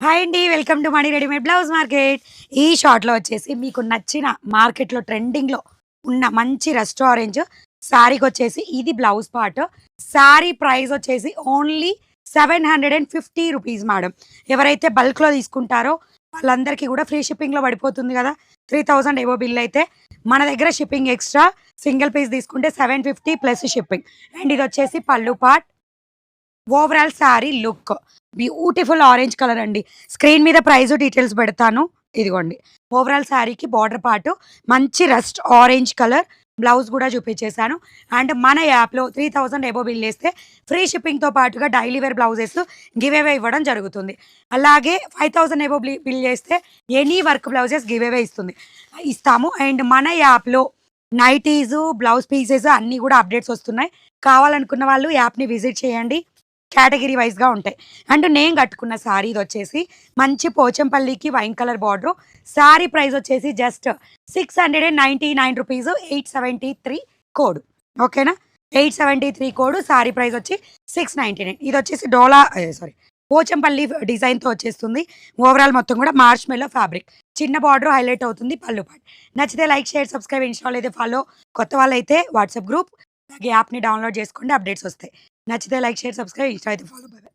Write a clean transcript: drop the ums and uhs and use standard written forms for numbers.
Hi అండి. Welcome to money readymade blouse market. ఈ షార్ట్‌లో వచ్చేసి మీకు నచ్చిన మార్కెట్‌లో ట్రెండింగ్‌లో ఉన్న మంచి రెస్టారెంట్ శారీకొచ్చేసి ఇది బ్లౌజ్ పార్ట్. శారీ ప్రైస్ వచ్చేసి ఓన్లీ రూ. 750 మేడం. ఎవరైతే బల్క్‌లో తీసుకుంటారో వాళ్ళందరికీ కూడా ఫ్రీ షిప్పింగ్‌లో పడిపోతుంది కదా! 3000 ఎబోవ్ బిల్ అయితే మన దగ్గర షిప్పింగ్ ఎక్స్‌ట్రా. సింగిల్ పీస్ తీసుకుంటే 750 ప్లస్ షిప్పింగ్. అండ్ ఇదొచ్చేసి pallu part. Overall sari look beautiful orange colour అండి. స్క్రీన్ మీద ప్రైస్ డీటెయిల్స్ పెడతాను. ఇదిగోండి. ఓవరాల్ శారీకి బార్డర్ పార్ట్ మంచి రస్ట్ ఆరెంజ్ కలర్. బ్లౌజ్ కూడా చూపించేసాను. అండ్ మన యాప్‌లో 3000 అబోవ్ బిల్ చేస్తే ఫ్రీ షిప్పింగ్‌తో పాటుగా daily wear blouses give away ఇవ్వడం జరుగుతుంది. అలాగే 5000 అబోవ్ బిల్ చేస్తే any work blouses give away ఇస్తాము. అండ్ మన యాప్‌లో నైటీసు, బ్లౌజ్ పీసెస్ అన్నీ కూడా అప్డేట్స్ వస్తున్నాయి. కావాలనుకున్న వాళ్ళు యాప్‌ని విజిట్ చేయండి. కేటగిరీ వైస్‌గా ఉంటాయి. అండ్ నేను కట్టుకున్న శారీ ఇదొచ్చేసి మంచి పోచంపల్లికి wine colour border. Sari price వచ్చేసి జస్ట్ రూ. 699 873 కోడ్. ఓకేనా? 873 కోడ్. శారీ ప్రైస్ వచ్చి 699. ఇదొచ్చేసి పోచంపల్లి డిజైన్‌తో వచ్చేస్తుంది. ఓవరాల్ మొత్తం కూడా మార్ష్ మెల్లో ఫ్యాబ్రిక్. చిన్న బార్డర్ హైలైట్ అవుతుంది పళ్ళు పార్ట్. నచ్చితే లైక్, షేర్, సబ్స్క్రైబ్, ఇన్‌స్టాలో అయితే ఫాలో. కొత్త వాళ్ళైతే వాట్సాప్ గ్రూప్ అలాగే యాప్‌ని డౌన్‌లోడ్ చేసుకోండి. అప్డేట్స్ వస్తాయి. నచ్చితే లైక్, షేర్, సబ్స్క్రైబ్, ఇన్‌స్టా అయితే ఫాలో. By by.